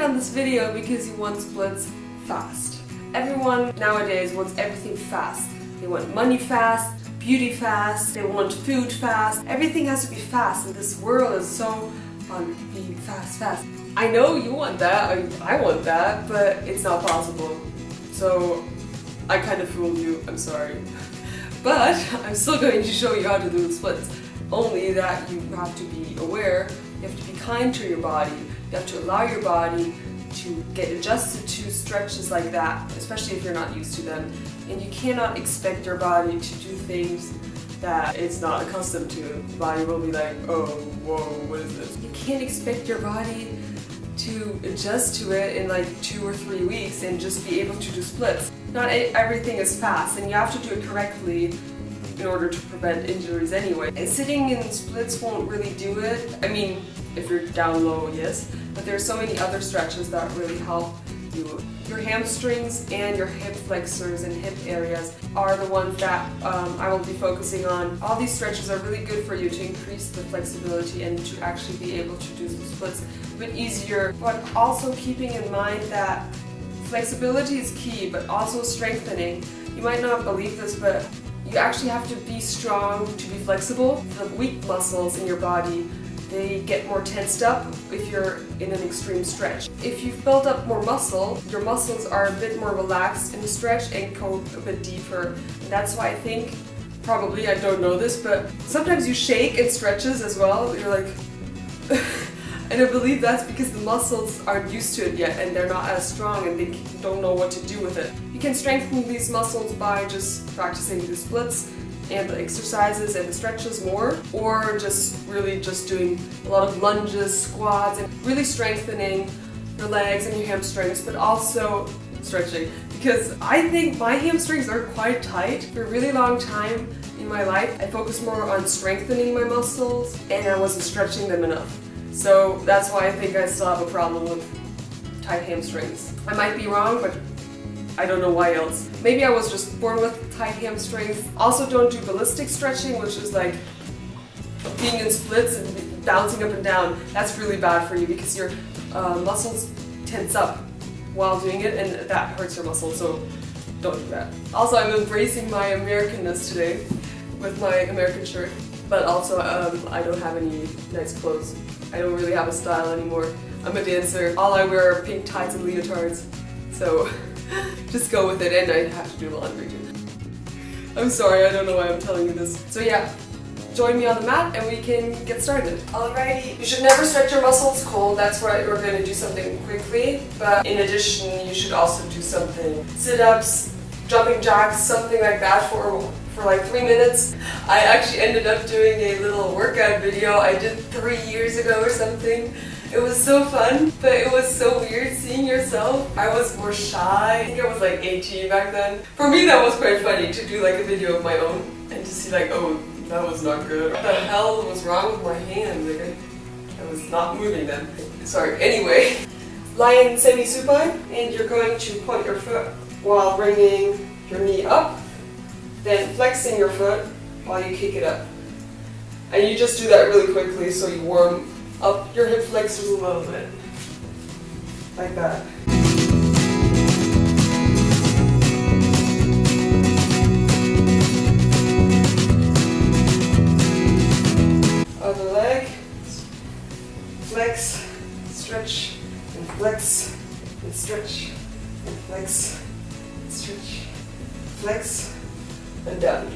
on this video because you want splits fast. Everyone nowadays wants everything fast. They want money fast, beauty fast, they want food fast. Everything has to be fast, and this world is so on being fast. I know you want that, I want that, but it's not possible. So I kind of fooled you, I'm sorry. But I'm still going to show you how to do the splits. Only that you have to be aware, you have to be kind to your body, you have to allow your body to get adjusted to stretches like that, especially if you're not used to them. And you cannot expect your body to do things that it's not accustomed to. The body will be like, oh, whoa, what is this? You can't expect your body to adjust to it in like 2 or 3 weeks and just be able to do splits. Not everything is fast, and you have to do it correctly in order to prevent injuries anyway. And sitting in splits won't really do it. I mean, if you're down low, yes, but there's so many other stretches that really help you. Your hamstrings and your hip flexors and hip areas are the ones that I will be focusing on. All these stretches are really good for you to increase the flexibility and to actually be able to do some splits a bit easier, but also keeping in mind that flexibility is key, but also strengthening. You might not believe this, but you actually have to be strong to be flexible. The weak muscles in your body, they get more tensed up if you're in an extreme stretch. If you've built up more muscle, your muscles are a bit more relaxed in the stretch and go a bit deeper. And that's why I think, probably, I don't know this, but sometimes you shake in stretches as well. You're like, and I believe that's because the muscles aren't used to it yet and they're not as strong and they don't know what to do with it. You can strengthen these muscles by just practicing the splits and the exercises and the stretches more, or just doing a lot of lunges, squats, and really strengthening your legs and your hamstrings, but also stretching. Because I think my hamstrings are quite tight. For a really long time in my life, I focused more on strengthening my muscles and I wasn't stretching them enough. So that's why I think I still have a problem with tight hamstrings. I might be wrong, but I don't know why else. Maybe I was just born with tight hamstrings. Also, don't do ballistic stretching, which is like being in splits and bouncing up and down. That's really bad for you because your muscles tense up while doing it, and that hurts your muscles, so don't do that. Also, I'm embracing my Americanness today with my American shirt, but also I don't have any nice clothes. I don't really have a style anymore. I'm a dancer. All I wear are pink tights and leotards, so just go with it, and I have to do laundry too. I'm sorry, I don't know why I'm telling you this. So yeah, join me on the mat and we can get started. Alrighty, you should never stretch your muscles cold. That's why we're going to do something quickly. But in addition, you should also do something. Sit-ups, jumping jacks, something like that for like 3 minutes. I actually ended up doing a little workout video I did 3 years ago or something. It was so fun, but it was so weird seeing yourself. I was more shy. I think I was like 18 back then. For me, that was quite funny to do like a video of my own and to see like, oh, that was not good. What the hell was wrong with my hand? Like I was not moving them. Sorry. Anyway, lie in semi-supine, and you're going to point your foot while bringing your knee up, then flexing your foot while you kick it up. And you just do that really quickly so you warm up your hip flexors a little bit, like that. Other leg, flex, stretch, and flex, and stretch, and flex, stretch, flex, and down.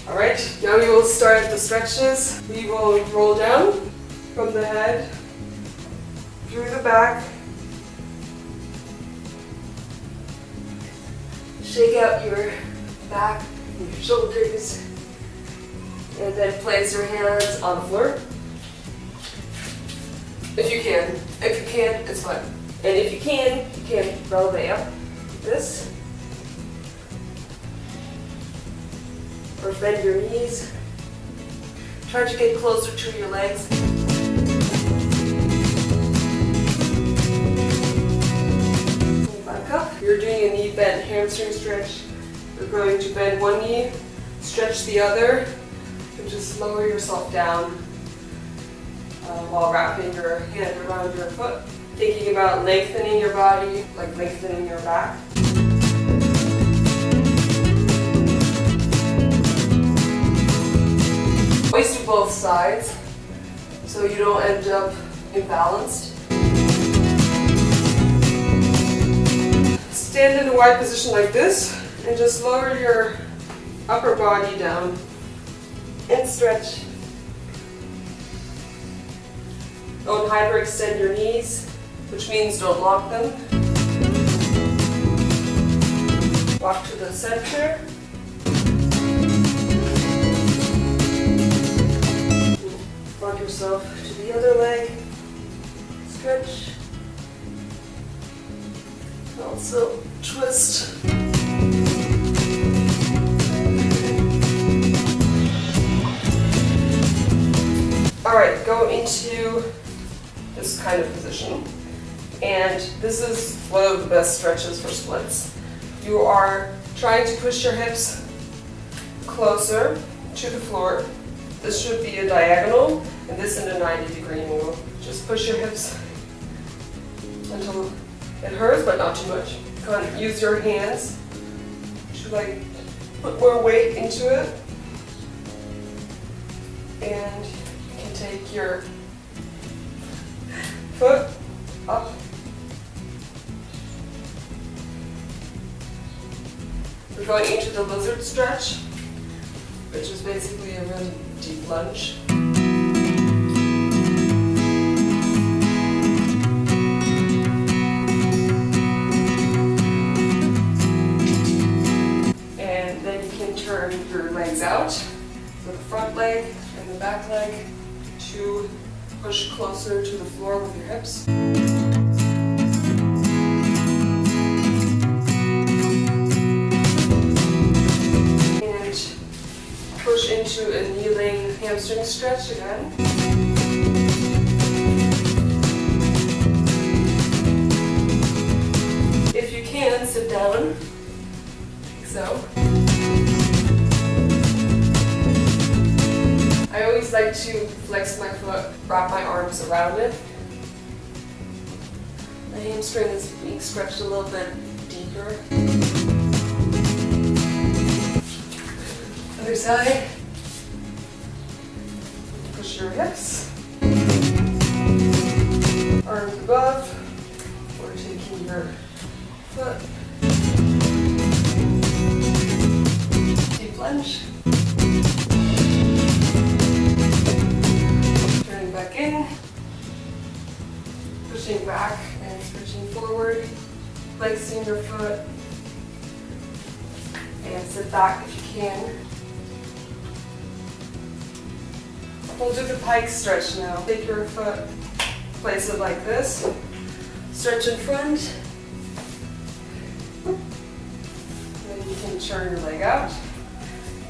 Alright, now we will start the stretches. We will roll down from the head, through the back, shake out your back and your shoulders, and then place your hands on the floor. If you can. If you can't, it's fine. And if you can releve up like this. Or bend your knees. Try to get closer to your legs. Back up. You're doing a knee bend hamstring stretch. You're going to bend one knee, stretch the other, and just lower yourself down while wrapping your hand around your foot. Thinking about lengthening your body, like lengthening your back. Always do both sides so you don't end up imbalanced. Stand in a wide position like this and just lower your upper body down and stretch. Don't hyperextend your knees, which means don't lock them. Walk to the center. Walk yourself to the other leg. Stretch. Also twist. Alright, go into this kind of position. And this is one of the best stretches for splits. You are trying to push your hips closer to the floor. This should be a diagonal, and this in a 90-degree angle. Just push your hips until it hurts, but not too much. Kind of use your hands to like put more weight into it. And you can take your foot up. We're going into the lizard stretch, which is basically a really deep lunge. And then you can turn your legs out, so the front leg and the back leg, to push closer to the floor with your hips. Push into a kneeling hamstring stretch again. If you can, sit down, like so. I always like to flex my foot, wrap my arms around it. The hamstring is being stretched a little bit deeper. Other side. Push your hips. Arms above. Or taking your foot. Deep lunge. Turning back in. Pushing back and pushing forward. Flexing your foot. And sit back if you can. We'll do the pike stretch now. Take your foot, place it like this. Stretch in front. Then you can turn your leg out.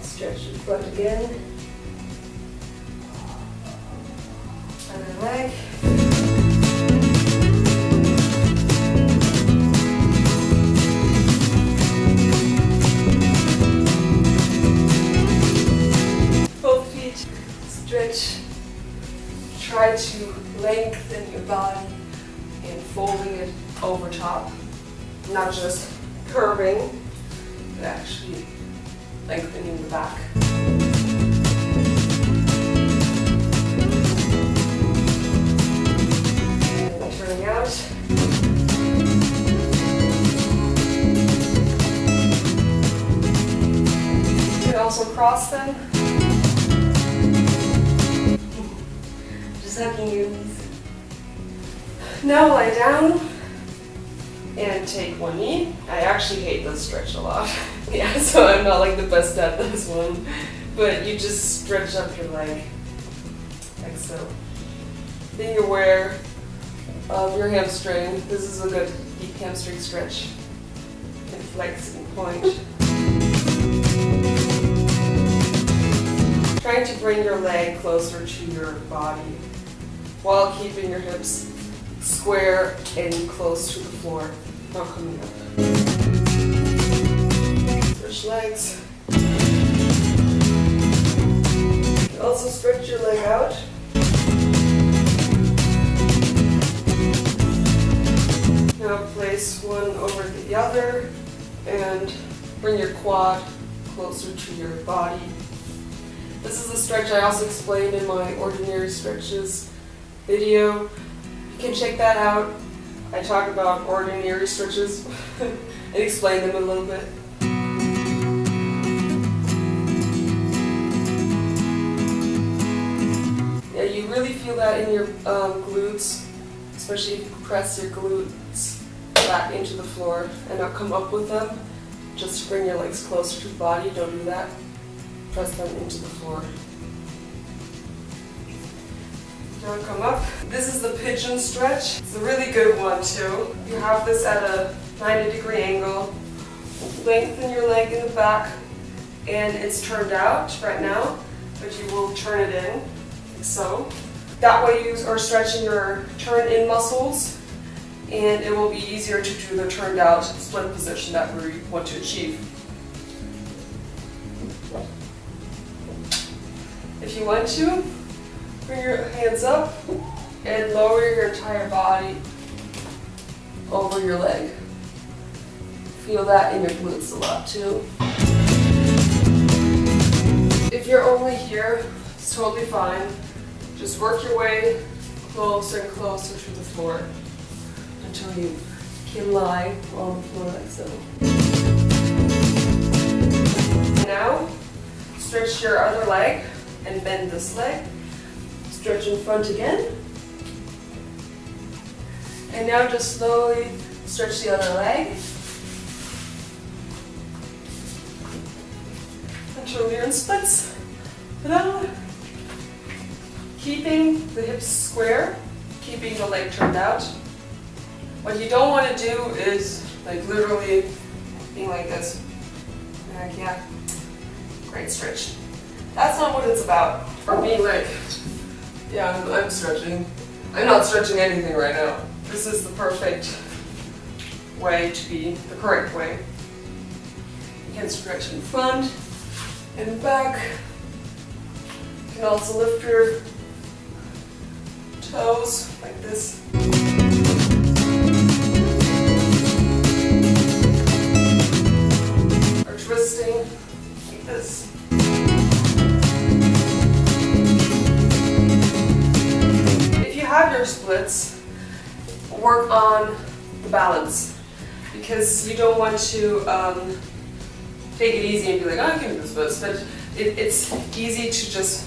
Stretch your foot again. Other leg. Stretch. Try to lengthen your body and folding it over top. Not just curving, but actually lengthening the back. And then turning out. You can also cross them. Hugging your knees. Now lie down and take one knee. I actually hate this stretch a lot. Yeah, so I'm not like the best at this one. But you just stretch up your leg like so. Being aware of your hamstring. This is a good deep hamstring stretch. And flex and point. Trying to bring your leg closer to your body, while keeping your hips square and close to the floor, not coming up. Switch legs. You can also stretch your leg out. Now place one over the other and bring your quad closer to your body. This is a stretch I also explained in my ordinary stretches video. You can check that out. I talk about ordinary stretches and explain them a little bit. Yeah, you really feel that in your glutes, especially if you press your glutes back into the floor and not come up with them. Just bring your legs closer to the body. Don't do that. Press them into the floor. Now come up. This is the Pigeon Stretch. It's a really good one too. You have this at a 90-degree angle. Lengthen your leg in the back, and it's turned out right now, but you will turn it in, like so. That way you are stretching your turn-in muscles, and it will be easier to do the turned out split position that we want to achieve. If you want to, bring your hands up and lower your entire body over your leg. Feel that in your glutes a lot too. If you're only here, it's totally fine. Just work your way closer and closer to the floor until you can lie on the floor like so. Now, stretch your other leg and bend this leg. Stretch in front again. And now just slowly stretch the other leg until you're in splits. Ta-da! Keeping the hips square, keeping the leg turned out. What you don't want to do is like literally being like this. Like, yeah, great stretch. That's not what it's about. For me, like, yeah, I'm stretching. I'm not stretching anything right now. This is the perfect way to be, the correct way. You can stretch in front and back. You can also lift your toes like this. Or twisting like this. If you have your splits, work on the balance, because you don't want to take it easy and be like, oh, I can do the splits, but it's easy to just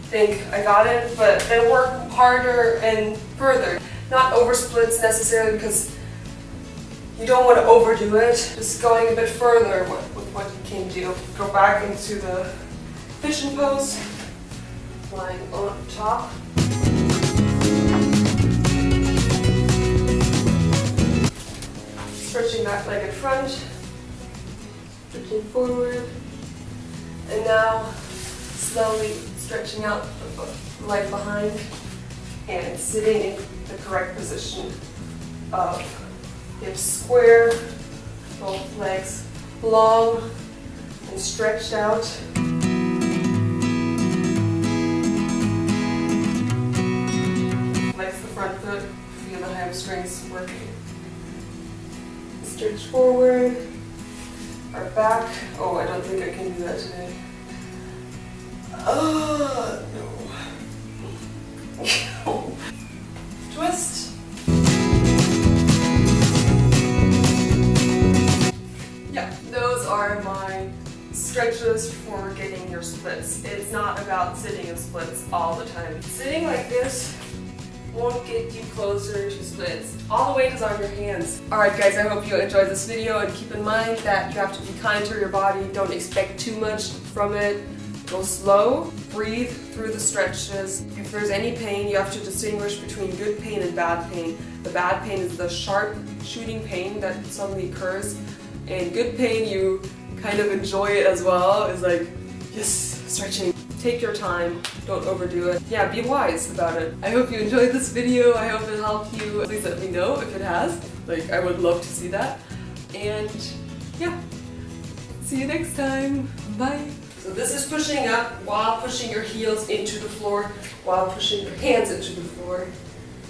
think I got it, but then work harder and further. Not over splits necessarily, because you don't want to overdo it. Just going a bit further with what you can do. Go back into the pigeon pose, lying on top. Stretching that leg in front, stretching forward, and now slowly stretching out the leg behind and sitting in the correct position of hips square, both legs long and stretched out. Flex the front foot, feel the hamstrings working. Stretch forward, or back. Oh, I don't think I can do that today. No. Twist. Yeah, those are my stretches for getting your splits. It's not about sitting in splits all the time. Sitting like this won't get you closer to splits. All the weight is on your hands. Alright guys, I hope you enjoyed this video, and keep in mind that you have to be kind to your body. Don't expect too much from it. Go slow, breathe through the stretches. If there's any pain, you have to distinguish between good pain and bad pain. The bad pain is the sharp shooting pain that suddenly occurs, and good pain, you kind of enjoy it as well. It's like, yes, stretching. Take your time, don't overdo it. Yeah, be wise about it. I hope you enjoyed this video. I hope it helped you. Please let me know if it has. Like, I would love to see that. And yeah, see you next time. Bye. So this is pushing up while pushing your heels into the floor, while pushing your hands into the floor.